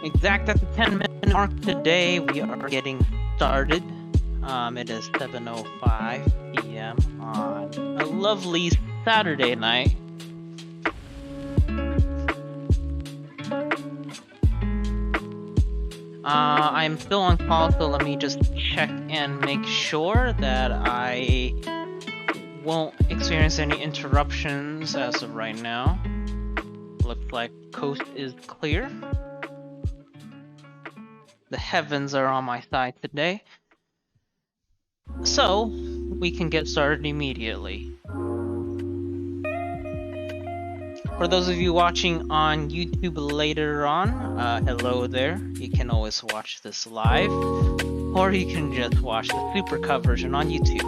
Exact at the 10-minute mark today, we are getting started. It is 7:05 p.m. on a lovely Saturday night. I'm still on call, so let me just check and make sure that I won't experience any interruptions as of right now. Looks like coast is clear. The heavens are on my side today. So, we can get started immediately. For those of you watching on YouTube later on, hello there. You can always watch this live, or you can just watch the supercut version on YouTube.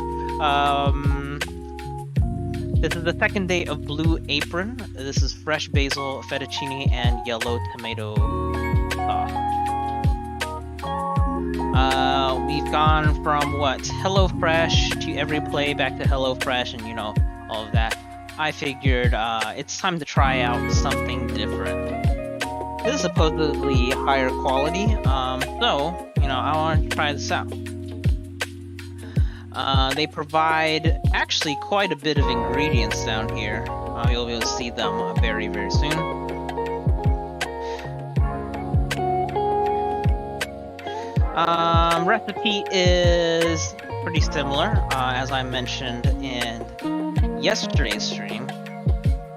This is the second day of Blue Apron. This is fresh basil, fettuccine, and yellow tomato sauce. We've gone from what? HelloFresh to Every Play back to HelloFresh and all of that. I figured it's time to try out something different. This is supposedly higher quality, so I want to try this out. They provide actually quite a bit of ingredients down here. You'll be able to see them very, very soon. Recipe is pretty similar, as I mentioned in yesterday's stream.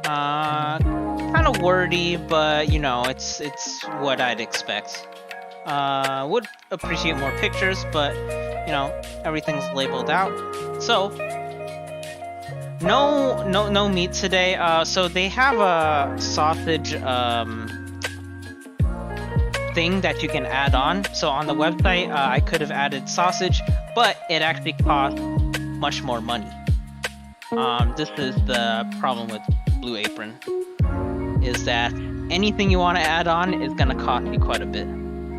Kind of wordy, but it's what I'd expect. Would appreciate more pictures, but everything's labeled out. So no meat today. So they have a sausage thing that you can add on. So on the website, I could have added sausage, but it actually costs much more money. This is the problem with Blue Apron, is that anything you want to add on is gonna cost you quite a bit.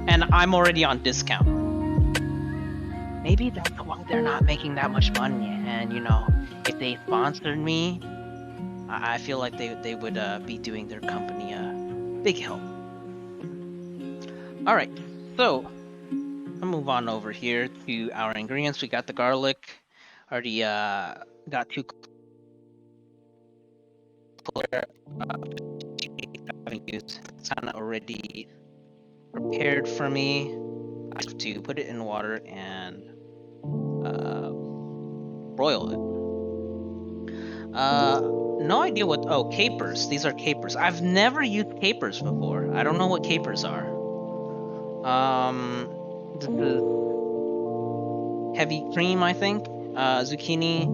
And I'm already on discount. Maybe that's why they're not making that much money. And if they sponsored me, I feel like they would be doing their company a big help. Alright, so I'll move on over here to our ingredients. We got the garlic. Already got 2 haven't used. It's kind of already prepared for me. I have to put it in water and broil it. No idea what. Oh, capers. These are capers. I've never used capers before. I don't know what capers are. This is heavy cream, I think. Zucchini.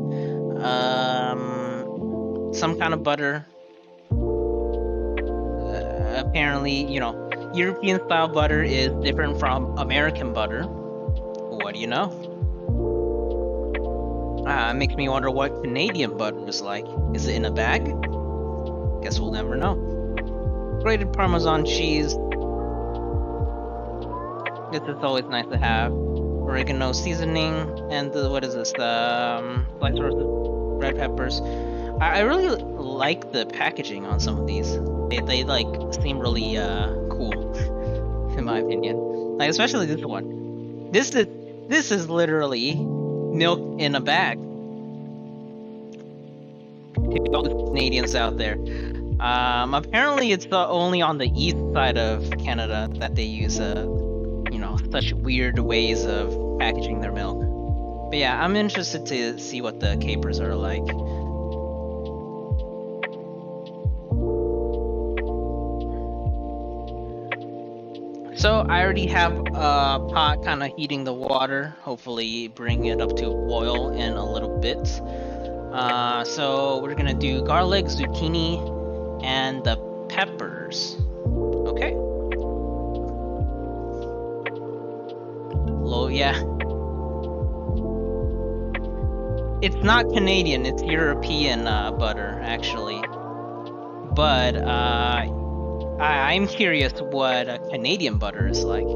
Some kind of butter. Apparently, European style butter is different from American butter. What do you know? Makes me wonder what Canadian butter is like. Is it in a bag? Guess we'll never know. Grated Parmesan cheese. This is always nice to have. Oregano seasoning, and what is this? Sliced roasted red peppers. I really like the packaging on some of these. They seem really cool, in my opinion. Like especially this one. This is literally milk in a bag. To all the Canadians out there. Apparently it's only on the east side of Canada that they use such weird ways of packaging their milk. But yeah, I'm interested to see what the capers are like. So I already have a pot kind of heating the water, hopefully bring it up to a boil in a little bit. So we're gonna do garlic, zucchini, and the peppers. Okay. Yeah. It's not Canadian, it's European butter, actually. But I'm curious what a Canadian butter is like.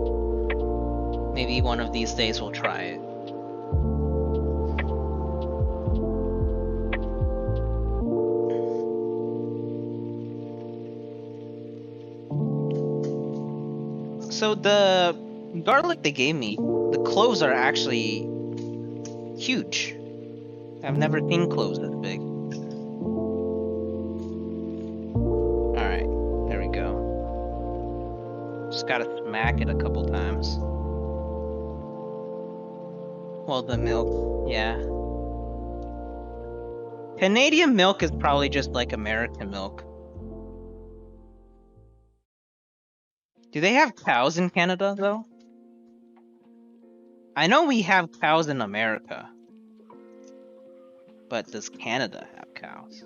Maybe one of these days we'll try it. So the garlic they gave me, the cloves are actually huge. I've never seen cloves this big. Alright, there we go. Just gotta smack it a couple times. Well, the milk, yeah. Canadian milk is probably just like American milk. Do they have cows in Canada, though? I know we have cows in America. But does Canada have cows?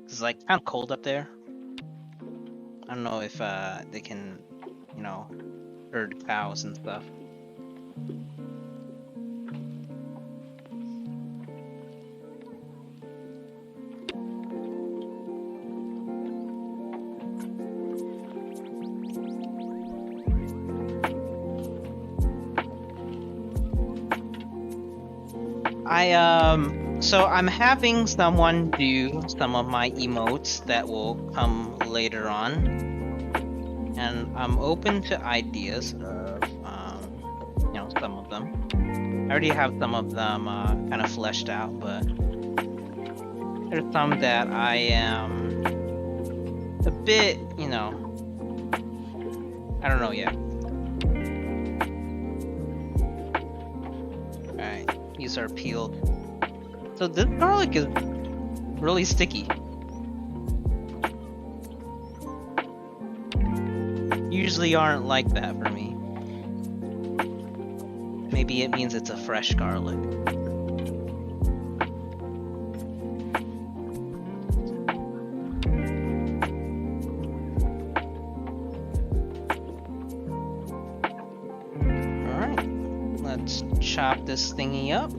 It's like kind of cold up there. I don't know if they can, you know, herd cows and stuff. So I'm having someone do some of my emotes that will come later on, and I'm open to ideas of, you know, some of them. I already have some of them kind of fleshed out, but there's some that I am a bit, you know, I don't know yet. Alright, these are peeled. So this garlic is really sticky. Usually aren't like that for me. Maybe it means it's a fresh garlic. Alright, let's chop this thingy up.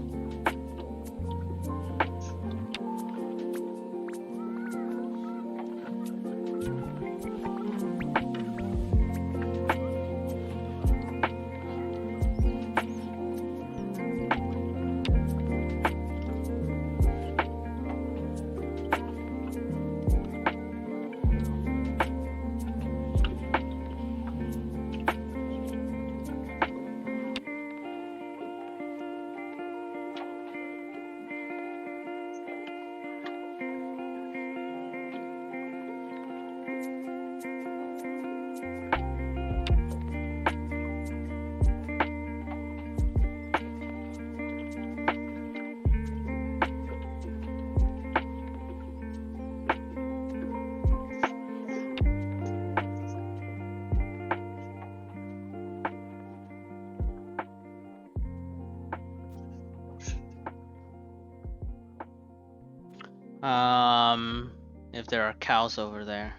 If there are cows over there.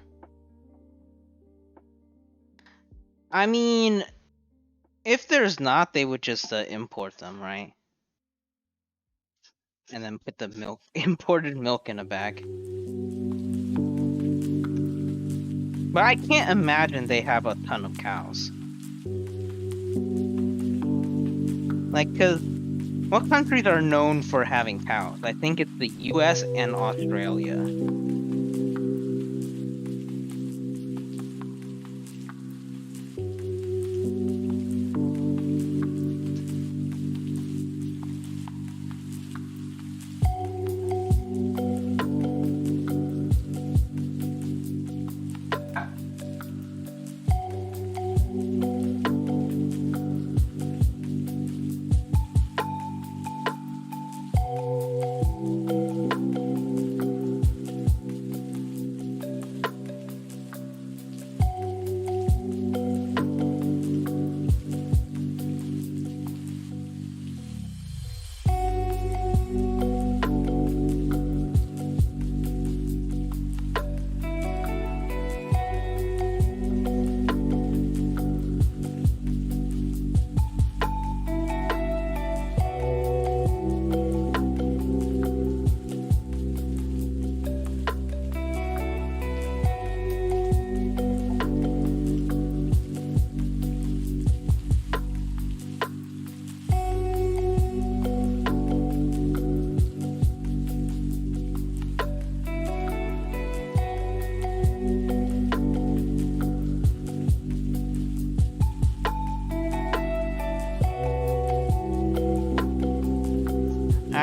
I mean, if there's not, they would just import them, right? And then put the milk, imported milk in a bag. But I can't imagine they have a ton of cows. Like, cause what countries are known for having cows? I think it's the US and Australia.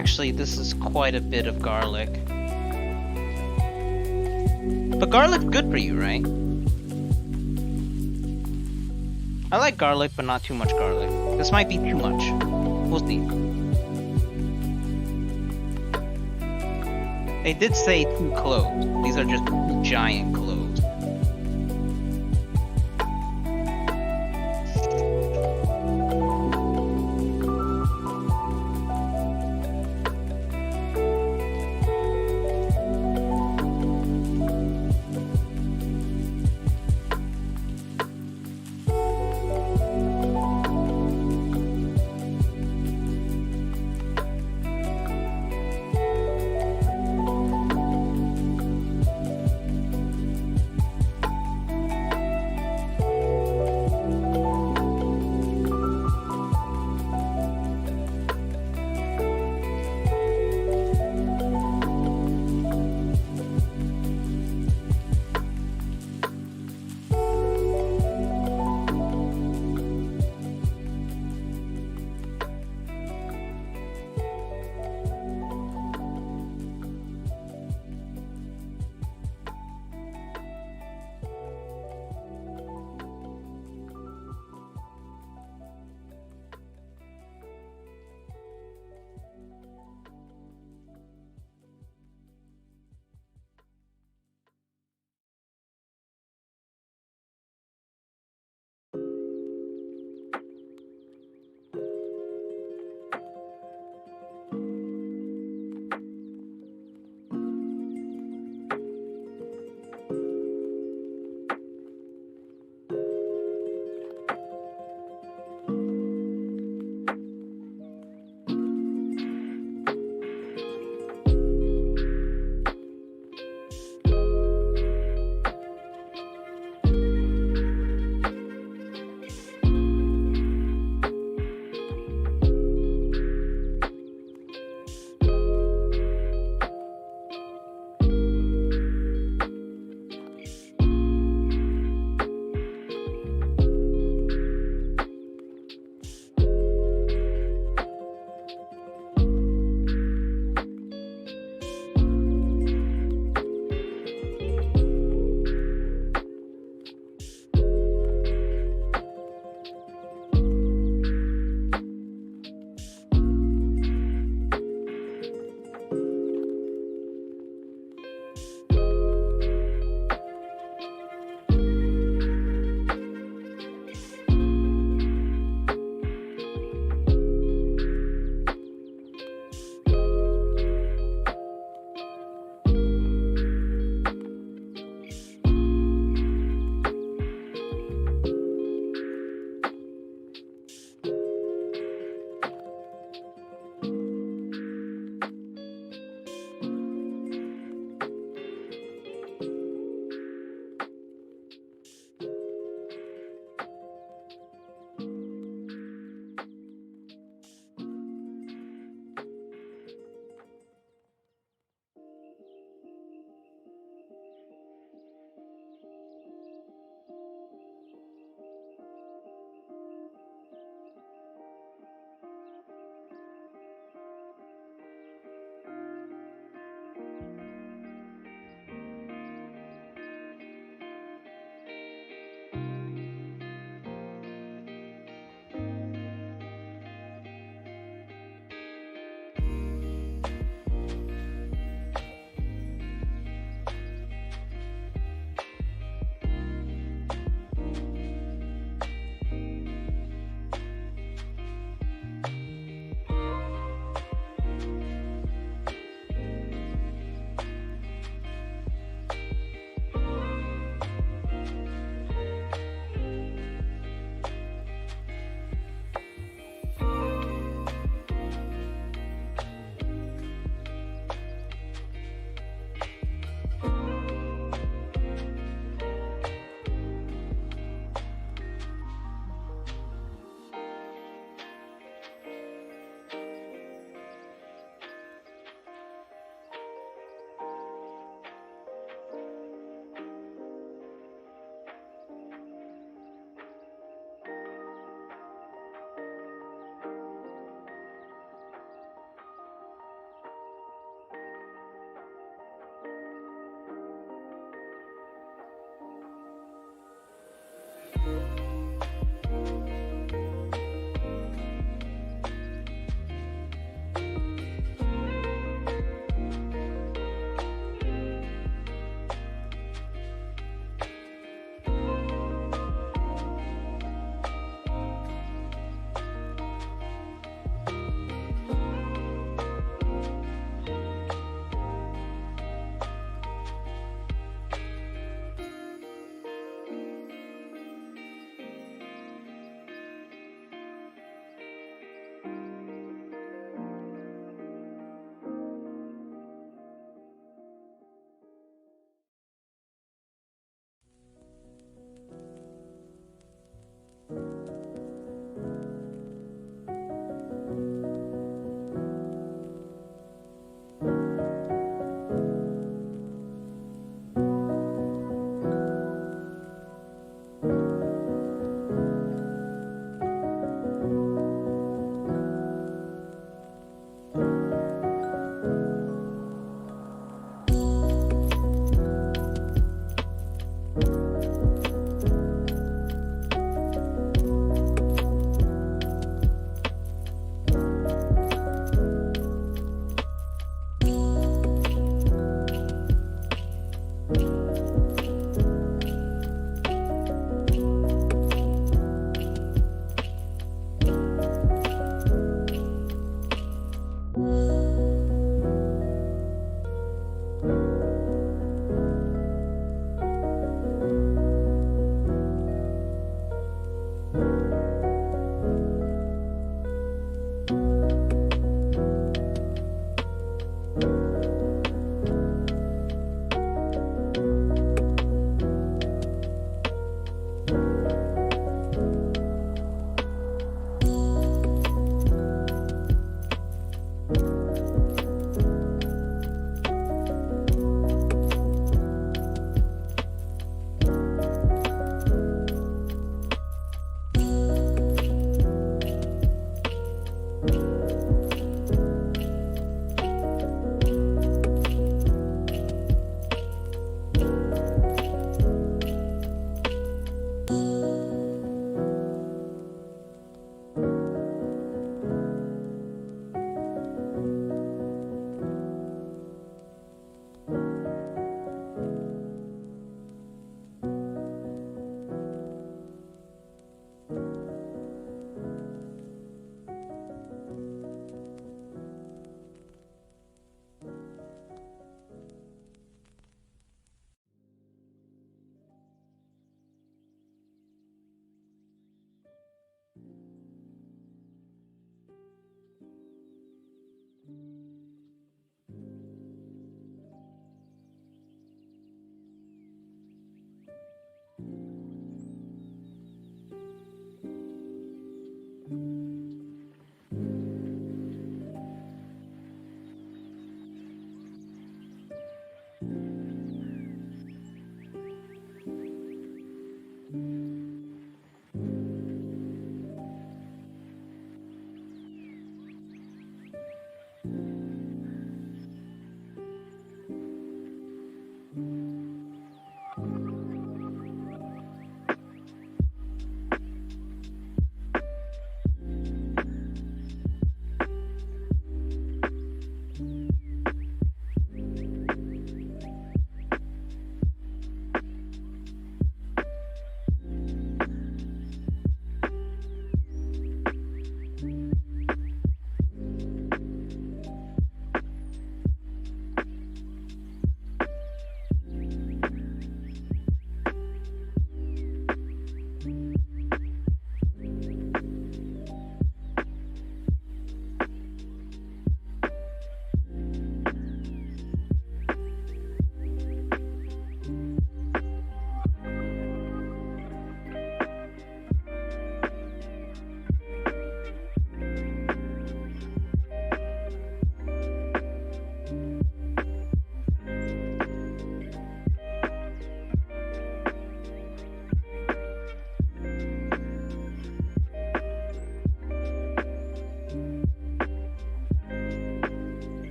Actually, this is quite a bit of garlic. But garlic's good for you, right? I like garlic, but not too much garlic. This might be too much. We'll see. They did say 2 cloves. These are just 2 giant cloves.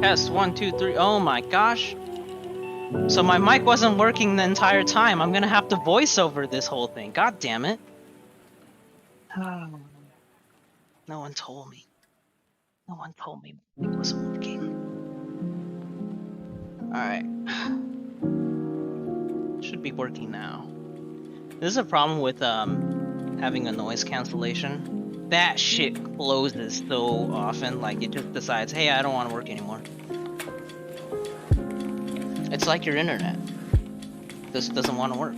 Test 1, 2, 3. Oh my gosh. So my mic wasn't working the entire time. I'm gonna have to voice over this whole thing. God damn it. No one told me. No one told me it wasn't working. Alright. Should be working now. This is a problem with having a noise cancellation. That shit closes so often, like it just decides, hey, I don't want to work anymore. It's like your internet. This doesn't want to work.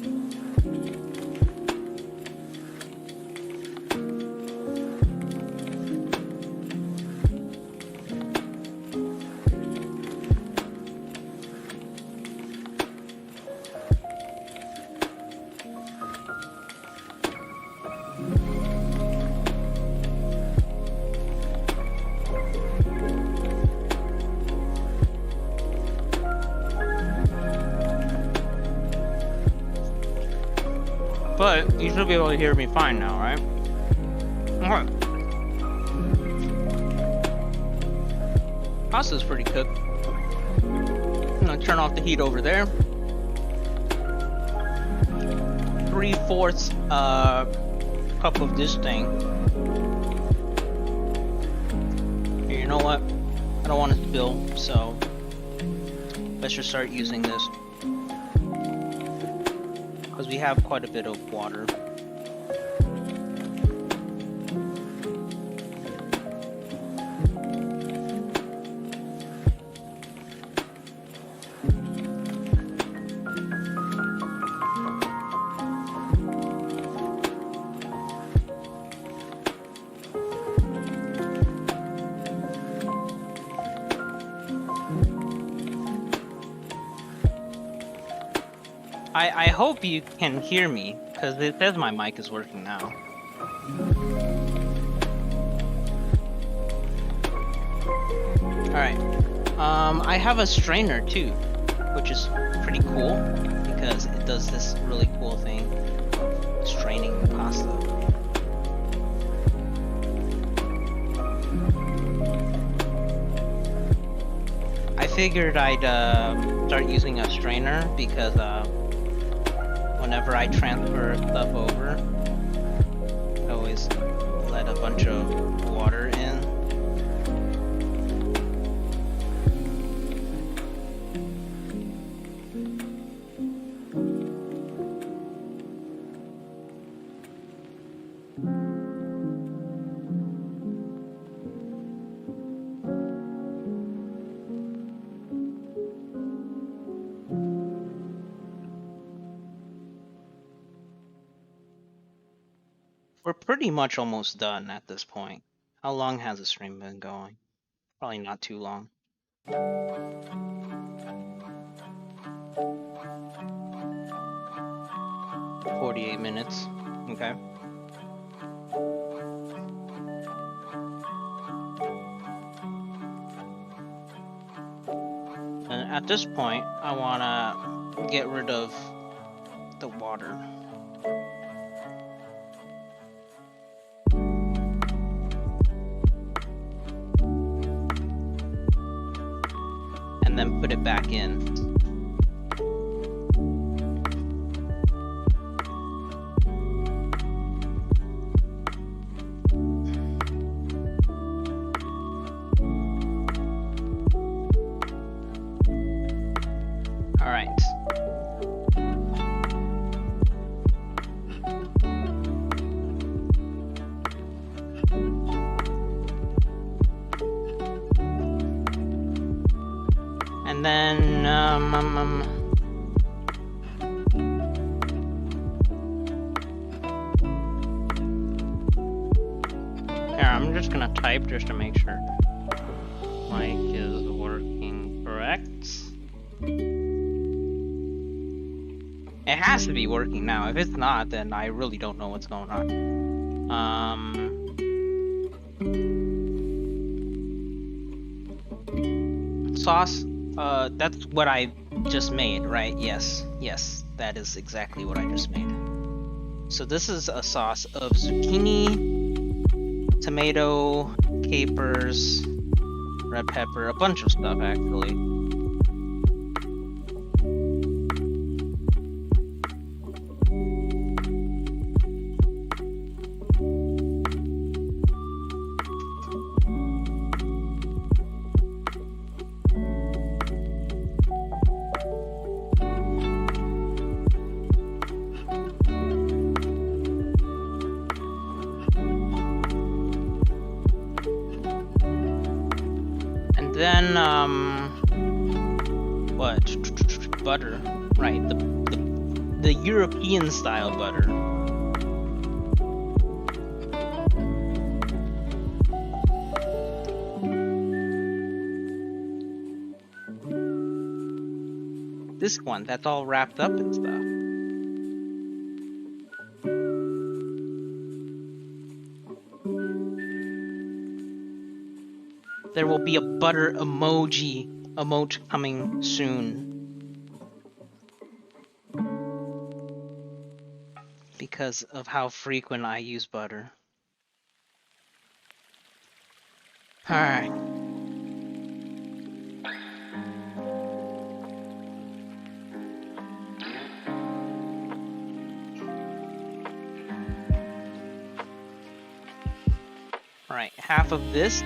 But you should be able to hear me fine now, right? Okay. Pasta's pretty cooked. I'm gonna turn off the heat over there. 3/4 cup of this thing. Here, you know what? I don't want it to spill, so let's just start using this. Because we have quite a bit of water. I hope you can hear me, because it says my mic is working now. Alright. I have a strainer too, which is pretty cool, because it does this really cool thing of straining the pasta. I figured I'd start using a strainer because whenever I transfer stuff over, I always let a bunch of water in. We're pretty much almost done at this point. How long has the stream been going? Probably not too long. 48 minutes. Okay. at this point, I wanna get rid of the water. And then put it back in. All right. And then, here, I'm just gonna type just to make sure mic is working correct. It has to be working now. If it's not, then I really don't know what's going on. Sauce, that's what I just made, right? Yes, that is exactly what I just made. So this is a sauce of zucchini, tomato, capers, red pepper, a bunch of stuff actually. Then, what? Butter, right? The European style butter. This one, that's all wrapped up and stuff. There will be a butter emote coming soon. Because of how frequent I use butter. Alright. Alright, half of this.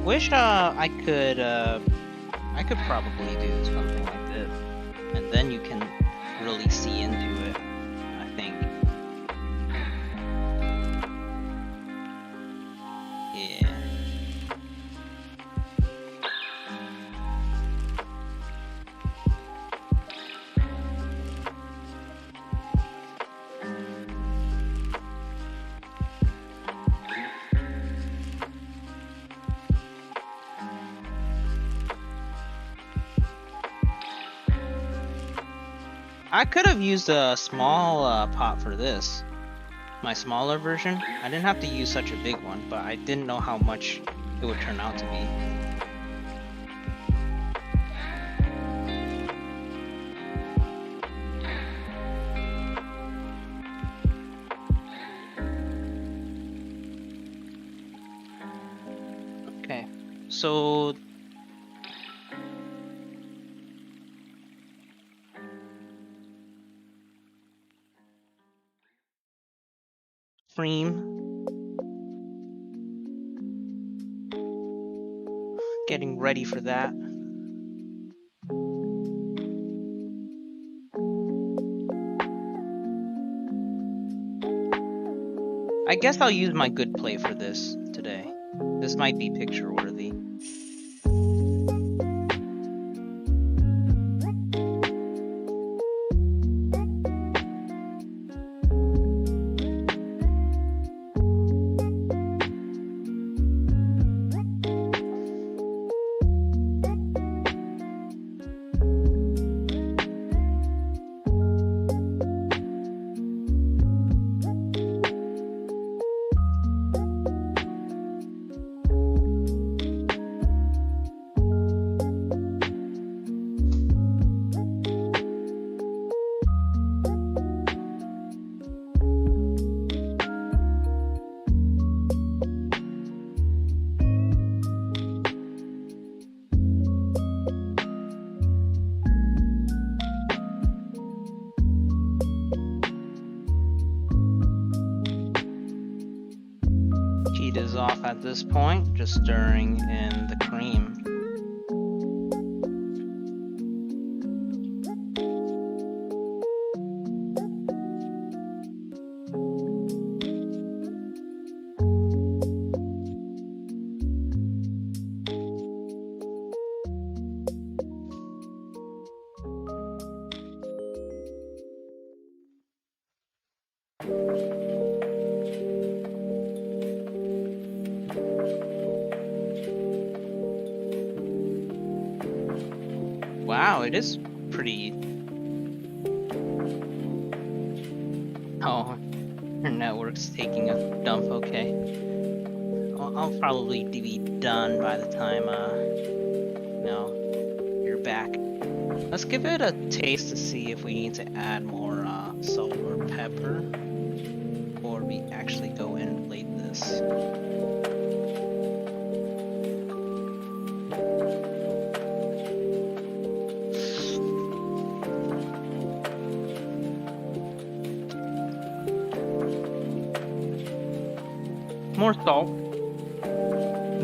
Wish I could probably do something like this, and then you can really see into it, I think. Yeah. I could have used a small pot for this, my smaller version. I didn't have to use such a big one, but I didn't know how much it would turn out to be. Okay, so cream. Getting ready for that. I guess I'll use my good plate for this today. This might be picture worthy. heat is off at this point, just stirring in the cream. Wow, it is pretty... Oh, your network's taking a dump, okay. I'll probably be done by the time, you're back. Let's give it a taste to see if we need to add more, salt or pepper. Or we actually go in and plate this. More salt.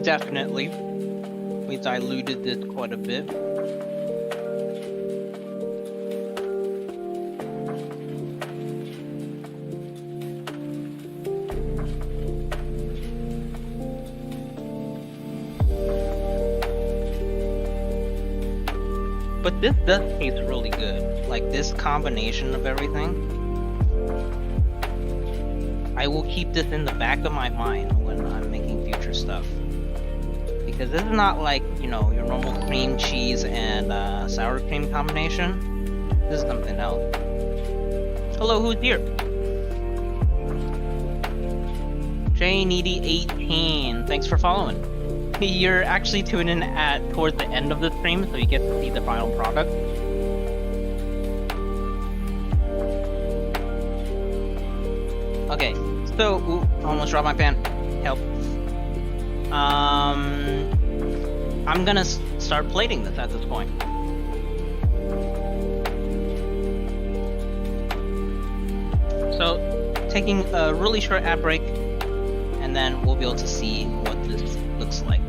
Definitely. We diluted this quite a bit. But this does taste really good. Like this combination of everything. I will keep this in the back of my mind when I'm making future stuff. Because this is not like, you know, your normal cream cheese and sour cream combination. This is something else. Hello, who's here? JNeedy18, thanks for following. You're actually tuning in towards the end of the stream, so you get to see the final product. Okay, so almost dropped my pan. Help. I'm gonna start plating this at this point. So, taking a really short ad break, and then we'll be able to see what this looks like.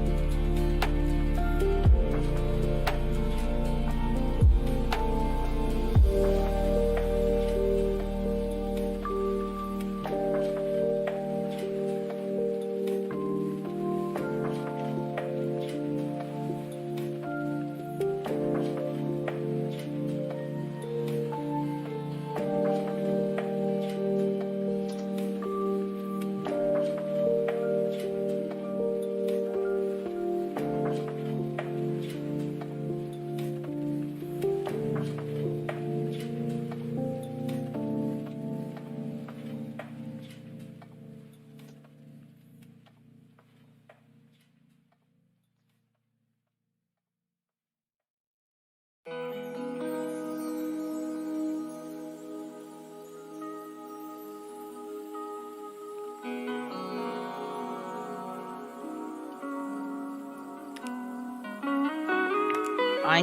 I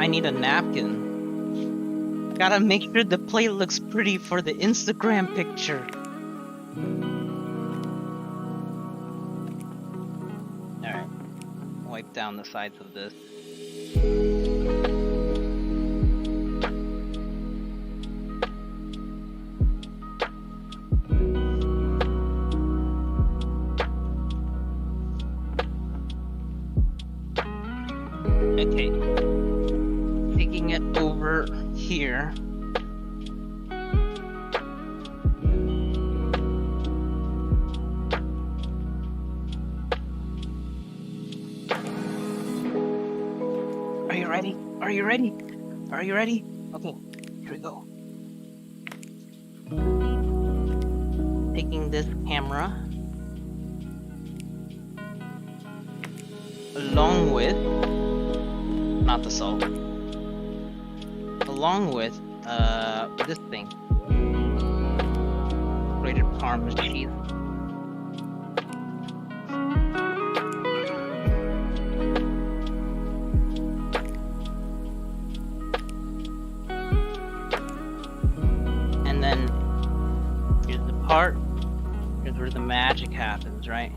need a napkin. Gotta make sure the plate looks pretty for the Instagram picture. Alright. Wipe down the sides of this. Okay. Taking it over here. Are you ready? Are you ready? Are you ready? Okay, here we go. Taking this camera along with not the salt. Along with this thing. Grated Parmesan cheese. And then here's the part. Here's where the magic happens, right?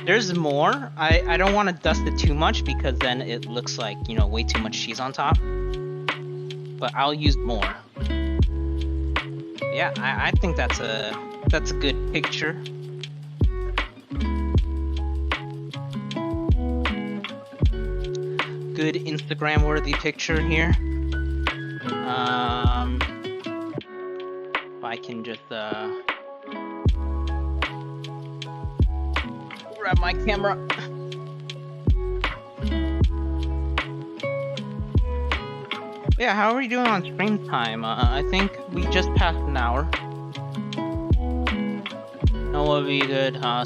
There's more. I don't want to dust it too much because then it looks like, you know, way too much cheese on top. But I'll use more. Yeah, I think that's a good picture. Good Instagram worthy picture here. If I can just grab my camera. Yeah, how are we doing on stream time? I think we just passed an hour. No, will be good. I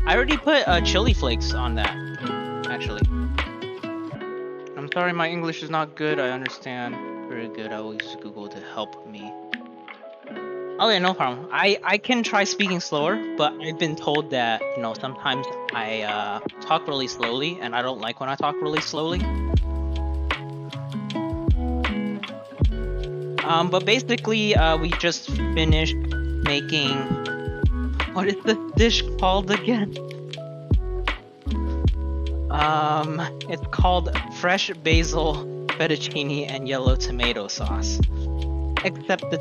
already put chili flakes on that, actually. I'm sorry, my English is not good. I understand. Very good. I will use Google to help me. Okay, no problem. I can try speaking slower, but I've been told that, you know, sometimes I talk really slowly, and I don't like when I talk really slowly. But basically, we just finished making... What is this dish called again? It's called fresh basil, fettuccine, and yellow tomato sauce. Except the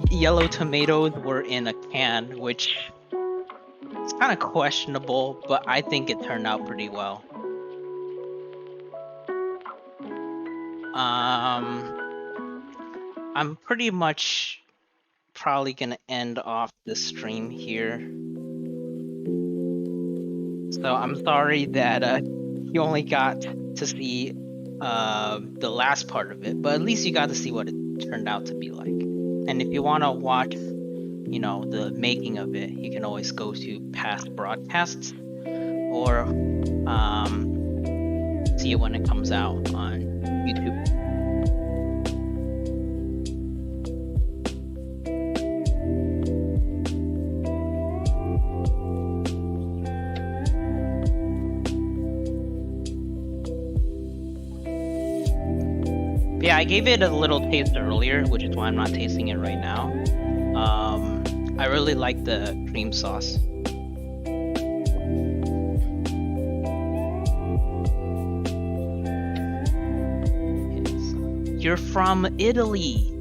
yellow tomatoes were in a can, which is kind of questionable, but I think it turned out pretty well. I'm pretty much probably gonna end off the stream here. So I'm sorry that you only got to see the last part of it, but at least you got to see what it turned out to be like. And if you want to watch, you know, the making of it, you can always go to past broadcasts or see it when it comes out on YouTube. Yeah, I gave it a little taste earlier, which is why I'm not tasting it right now. I really like the cream sauce. You're from Italy.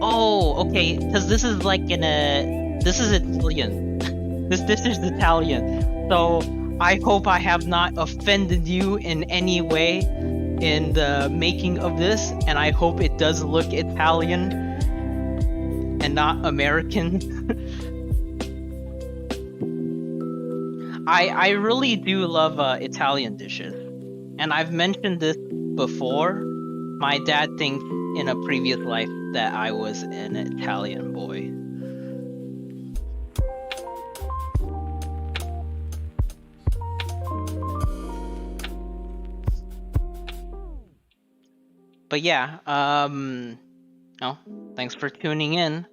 Oh, okay, because this is like this is Italian. This dish is Italian. So I hope I have not offended you in any way in the making of this, and I hope it does look Italian and not American. I really do love Italian dishes, and I've mentioned this before. My dad thinks in a previous life that I was an Italian boy. But yeah, thanks for tuning in.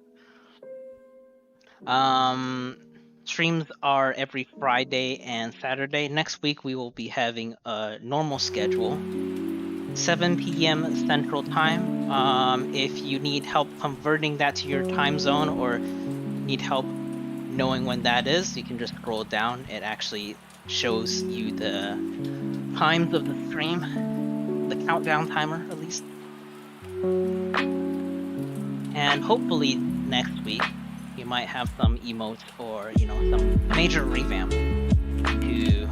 Streams are every Friday and Saturday. Next week we will be having a normal schedule, 7 p.m. Central Time. If you need help converting that to your time zone or need help knowing when that is, you can just scroll down. It actually shows you the times of the stream. The countdown timer, at least. And hopefully next week you might have some emotes or, you know, some major revamp to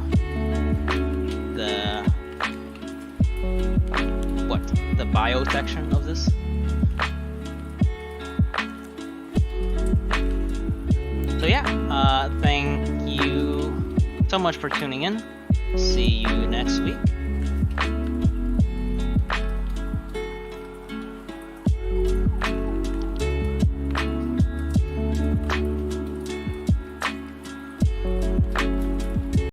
the bio section of this. So yeah, thank you so much for tuning in. See you next week.